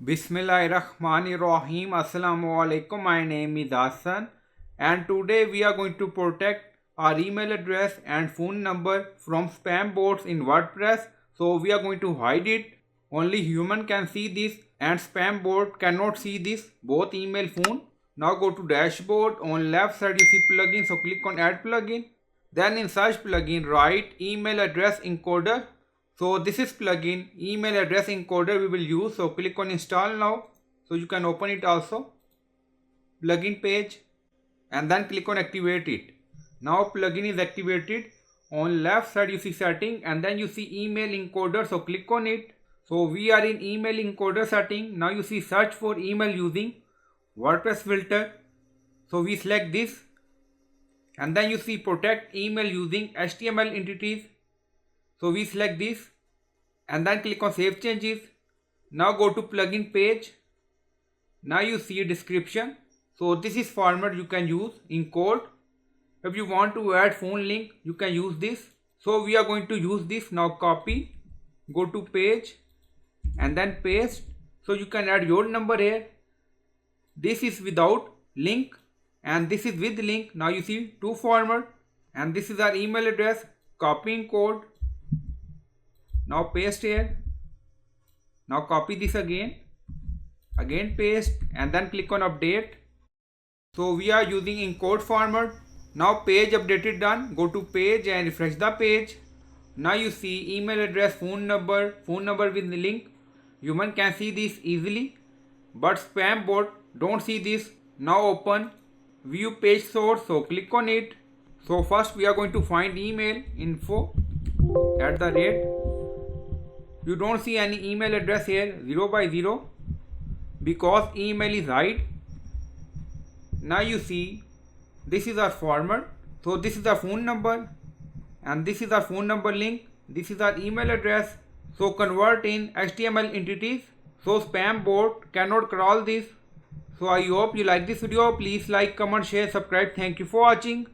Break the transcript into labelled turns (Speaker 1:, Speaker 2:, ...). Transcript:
Speaker 1: Bismillahirrahmanirrahim. Assalamu alaikum. My name is Hassan, and today we are going to protect our email address and phone number from spam bots in WordPress. So we are going to hide it. Only human can see this and spam bot cannot see this, both email phone. Now go to dashboard. On left side you see plugin, so click on add plugin. Then in search plugin write email address encoder. So this is plugin email address encoder we will use. So click on install now. So you can open it also. Plugin page and then click on activate it. Now plugin is activated. On left side you see setting and then you see email encoder. So click on it. So we are in email encoder setting. Now you see search for email using WordPress filter. So we select this and then you see protect email using HTML entities. So we select this and then click on save changes. Now go to plugin page. Now you see a description. So this is format you can use in code. If you want to add phone link, you can use this. So we are going to use this. Now copy, go to page and then paste. So you can add your number here. This is without link and this is with link. Now you see two format and this is our email address. Copying code. Now paste here. Now copy this again paste and then click on update. So we are using in code format. Now page updated done. Go to page and refresh the page. Now you see email address, phone number with the link. Human can see this easily, but spam bot don't see this. Now open view page source. So click on it. So first we are going to find email info @ You don't see any email address here 0 by 0 because email is hide. Now you see this is our format. So this is our phone number and this is our phone number link. This is our email address. So convert in HTML entities. So spam bot cannot crawl this. So I hope you like this video. Please like, comment, share, subscribe. Thank you for watching.